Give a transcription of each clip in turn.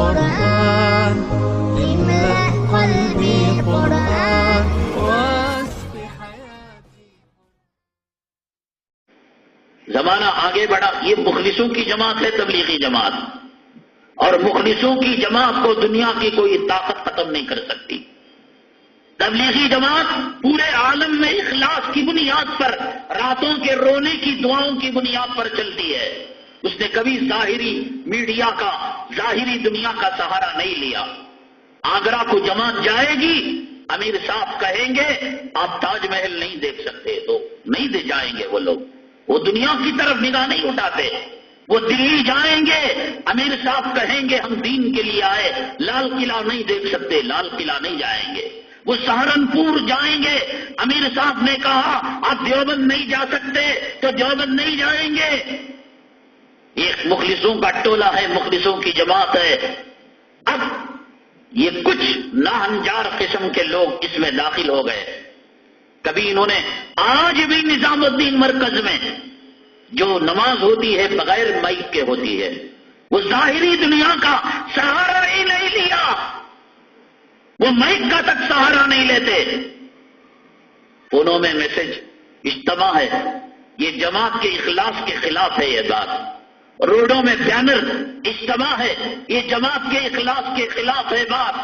قرآن املأ قلبي قرآن واسق حياتي. زمانہ آگے بڑھا. یہ مخلصوں کی جماعت ہے تبلیغی جماعت، اور مخلصوں کی جماعت کو دنیا کی کوئی طاقت ختم نہیں کر سکتی. تبلیغی جماعت پورے عالم میں اخلاص کی بنیاد پر، راتوں کے رونے کی دعاؤں کی بنیاد پر چلتی ہے. اس نے کبھی ظاہری میڈیا کا، ظاہری دنیا کا سہارا نہیں لیا. آگرہ کو جماعت جائے گی، امیر صاحب کہیں گے آپ تاج محل نہیں دیکھ سکتے تو نہیں دے جائیں گے. وہ لوگ وہ دنیا کی طرف نگاہ نہیں اٹھاتے. وہ دلی جائیں گے، امیر صاحب کہیں گے ہم دین کے لیے آئے، لال قلعہ نہیں دیکھ سکتے، لال قلعہ نہیں جائیں گے. وہ سہارنپور جائیں گے، امیر صاحب نے کہا آپ دیوبند نہیں جا سکتے تو دیوبند نہیں جائیں گے. ایک مخلصوں کا ٹولہ ہے، مخلصوں کی جماعت ہے. اب یہ کچھ ناہنجار قسم کے لوگ اس میں داخل ہو گئے. کبھی انہوں نے، آج بھی نظام الدین مرکز میں جو نماز ہوتی ہے بغیر مائک کے ہوتی ہے، وہ ظاہری دنیا کا سہارا ہی نہیں لیا، وہ مائک کا تک سہارا نہیں لیتے. فونوں میں میسج اجتماع ہے، یہ جماعت کے اخلاص کے خلاف ہے. یہ بات روڈوں میں بینر اجتماع ہے، یہ جماعت کے اخلاص کے خلاف ہے. بات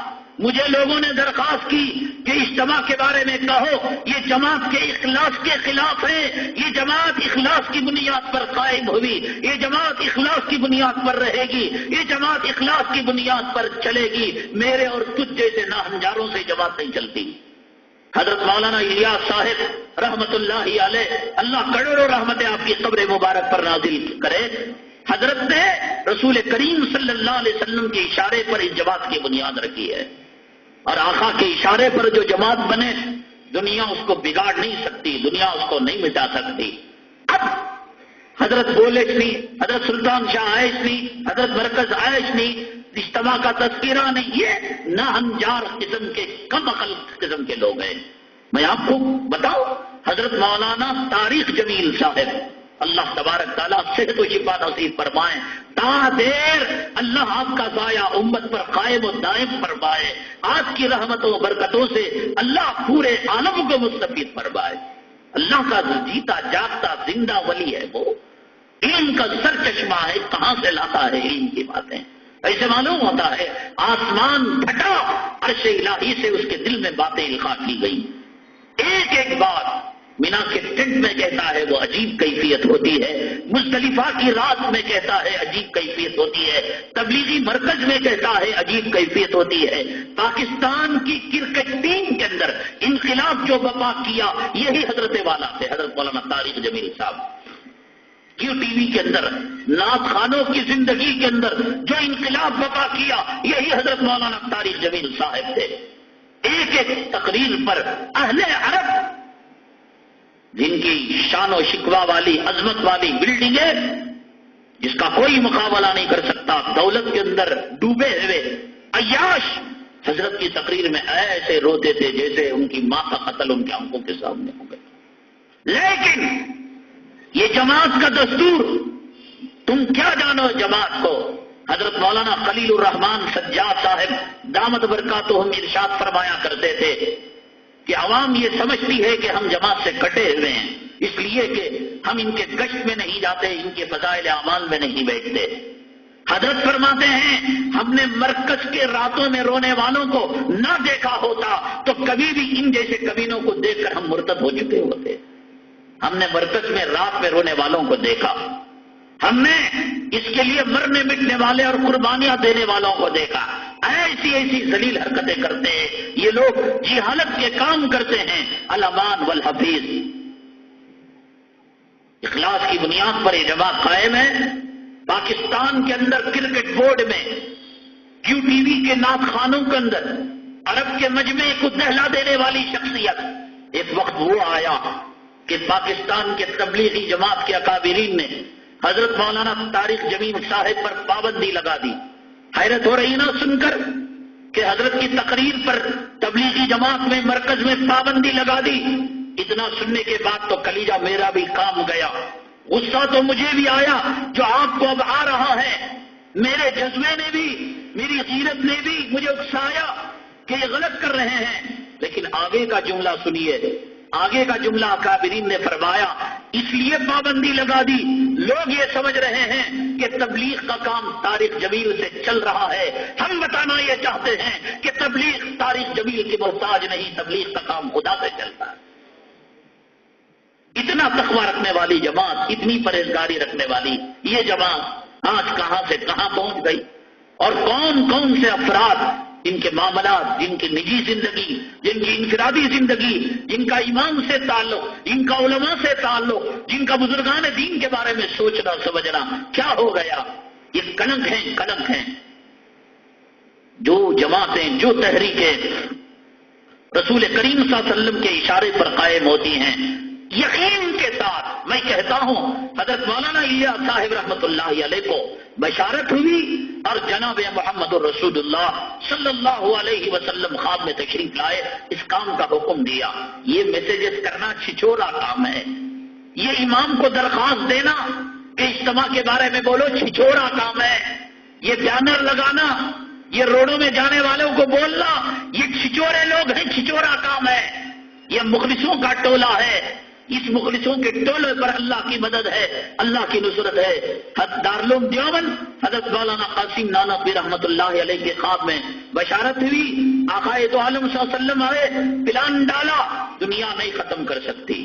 مجھے لوگوں نے درخواست کی کہ اجتماع کے بارے میں کہو، یہ جماعت کے اخلاص کے خلاف ہے. یہ جماعت اخلاص کی بنیاد پر قائم ہوئی، یہ جماعت اخلاص کی بنیاد پر رہے گی، یہ جماعت اخلاص کی بنیاد پر چلے گی. میرے اور تجھ جیسے ناہنجاروں سے جماعت نہیں چلتی. حضرت مولانا الیاس صاحب رحمت اللہ علیہ، اللہ کروڑوں رحمتیں آپ کی قبر مبارک پر نازل کرے، حضرت نے رسول کریم صلی اللہ علیہ وسلم کے اشارے پر اس جماعت کی بنیاد رکھی ہے. اور آقا کے اشارے پر جو جماعت بنے، دنیا اس کو بگاڑ نہیں سکتی، دنیا اس کو نہیں مٹا سکتی. اب حضرت بولچنی، حضرت سلطان شاہ آئشنی، حضرت مرکز آئشنی، اجتماع کا تذکرہ نہیں، یہ ناہنجار قسم کے، کم عقل قسم کے لوگ ہیں. میں آپ کو بتاؤں، حضرت مولانا طارق جمیل صاحب، اللہ تبارک تعالیٰ صحت و شفا نصیب فرمائے، تا دیر اللہ آپ کا سایہ امت پر قائم و دائم فرمائے. آپ کی رحمتوں و برکتوں سے اللہ پورے عالم کو مستفید فرمائے. اللہ کا جیتا جاگتا زندہ ولی ہے وہ، علم کا سر چشمہ ہے. کہاں سے لاتا ہے علم کی باتیں؟ ایسے معلوم ہوتا ہے آسمان پھٹا، عرش الہی سے اس کے دل میں باتیں القاء کی گئی. ایک ایک بات مینا کے ٹینٹ میں کہتا ہے وہ عجیب کیفیت ہوتی ہے، مزدلفہ کی رات میں کہتا ہے عجیب کیفیت ہوتی ہے، تبلیغی مرکز میں کہتا ہے عجیب کیفیت ہوتی ہے. پاکستان کی کرکٹ ٹیم کے اندر انقلاب جو برپا کیا یہی حضرت والا تھے، حضرت مولانا طارق جمیل صاحب. کیو ٹی وی کے اندر نعت خانوں کی زندگی کے اندر جو انقلاب برپا کیا یہی حضرت مولانا طارق جمیل صاحب تھے. ایک ایک تقریر پر اہل عرب، جن کی شان و شکوہ والی عظمت والی بلڈنگیں جس کا کوئی مقابلہ نہیں کر سکتا، دولت کے اندر ڈوبے ہوئے عیاش، حضرت کی تقریر میں ایسے روتے تھے جیسے ان کی ماں کا قتل ان کی آنکھوں کے سامنے ہو گیا. لیکن یہ جماعت کا دستور، تم کیا جانو جماعت کو؟ حضرت مولانا خلیل الرحمان سجاد صاحب دامت برکاتہم ارشاد فرمایا کرتے تھے کہ عوام یہ سمجھتی ہے کہ ہم جماعت سے کٹے ہوئے ہیں، اس لیے کہ ہم ان کے گشت میں نہیں جاتے، ان کے فضائل اعمال میں نہیں بیٹھتے. حضرت فرماتے ہیں ہم نے مرکز کے راتوں میں رونے والوں کو نہ دیکھا ہوتا تو کبھی بھی ان جیسے کمینوں کو دیکھ کر ہم مرتد ہو چکے ہوتے. ہم نے مرکز میں رات میں رونے والوں کو دیکھا، ہم نے اس کے لیے مرنے مٹنے والے اور قربانیاں دینے والوں کو دیکھا. ایسی ایسی ذلیل حرکتیں کرتے ہیں یہ لوگ، جہالت کے کام کرتے ہیں. الامان والحفیظ، اخلاص کی بنیاد پر یہ جماعت قائم ہے. پاکستان کے اندر کرکٹ بورڈ میں، کیو ٹی وی کے نعت خانوں کے اندر، عرب کے مجمع کو دہلا دینے والی شخصیت. ایک وقت وہ آیا کہ پاکستان کے تبلیغی جماعت کے اکابرین نے حضرت مولانا طارق جمیل صاحب پر پابندی لگا دی. حیرت ہو رہی نا سن کر کہ حضرت کی تقریر پر تبلیغی جماعت میں مرکز میں پابندی لگا دی. اتنا سننے کے بعد تو کلیجہ میرا بھی کام گیا، غصہ تو مجھے بھی آیا جو آپ کو اب آ رہا ہے. میرے جذبے نے بھی، میری غیرت نے بھی مجھے اکسایا کہ یہ غلط کر رہے ہیں، لیکن آگے کا جملہ سنیے، آگے کا جملہ اکابرین نے فرمایا، اس لیے پابندی لگا دی، لوگ یہ سمجھ رہے ہیں کہ تبلیغ کا کام طارق جمیل سے چل رہا ہے، ہم بتانا یہ چاہتے ہیں کہ تبلیغ طارق جمیل کی محتاج نہیں، تبلیغ کا کام خدا سے چلتا ہے۔ اتنا تقویٰ رکھنے والی جماعت، اتنی پرہیزگاری رکھنے والی یہ جماعت آج کہاں سے کہاں پہنچ گئی، اور کون کون سے افراد جن کے معاملات، جن کی نجی زندگی، جن کی انفرادی زندگی، جن کا ایمان سے تعلق، جن کا علماء سے تعلق، جن کا بزرگان دین کے بارے میں سوچنا سمجھنا کیا ہو گیا، یہ کلنک ہیں، کلنک ہیں۔ جو جماعتیں، جو تحریکیں رسول کریم صلی اللہ علیہ وسلم کے اشارے پر قائم ہوتی ہیں، یقین کے ساتھ میں کہتا ہوں، حضرت مولانا الیاس صاحب رحمۃ اللہ علیہ کو بشارت ہوئی اور جناب محمد الرسول اللہ صلی اللہ علیہ وسلم خواب میں تشریف لائے، اس کام کا حکم دیا۔ یہ میسیجز کرنا چھچورا کام ہے، یہ امام کو درخواست دینا کہ اجتماع کے بارے میں بولو، چھچورا کام ہے، یہ بینر لگانا، یہ روڈوں میں جانے والوں کو بولنا، یہ چھچورے لوگ ہیں، چھچورا کام ہے، یہ مخلصوں کا ٹولہ ہے، اس مخلصوں کے ٹولے پر اللہ کی مدد ہے، اللہ کی نصرت ہے۔ دارالعلوم دیوبند حضرت مولانا قاسم نانوتوی رحمۃ اللہ علیہ کے خواب میں بشارت ہوئی، آقا دو عالم صلی اللہ علیہ وسلم آئے، پلان ڈالا، دنیا نہیں ختم کر سکتی۔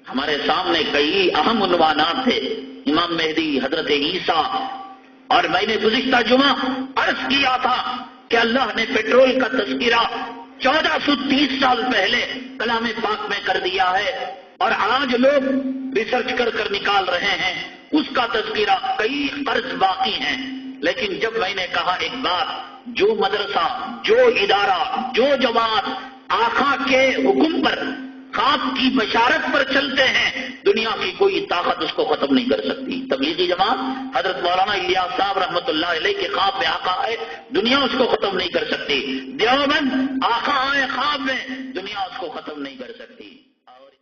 ہمارے سامنے کئی اہم عنوانات تھے، امام مہدی، حضرت عیسیٰ، اور میں نے گزشتہ جمعہ عرض کیا تھا کہ اللہ نے پیٹرول کا تذکرہ 1430 سال پہلے کلام پاک میں کر دیا ہے، اور آج لوگ ریسرچ کر کر نکال رہے ہیں، اس کا تذکرہ کئی قرض باقی ہیں۔ لیکن جب میں نے کہا ایک بات، جو مدرسہ، جو ادارہ، جو جماعت آقا کے حکم پر، خواب کی بشارت پر چلتے ہیں، دنیا کی کوئی طاقت اس کو ختم نہیں کر سکتی۔ تبلیغی جماعت حضرت مولانا الیاس صاحب رحمۃ اللہ علیہ کے خواب میں آقا آئے، دنیا اس کو ختم نہیں کر سکتی۔ دیوبند آقا آئے خواب میں، دنیا اس کو ختم نہیں کر سکتی۔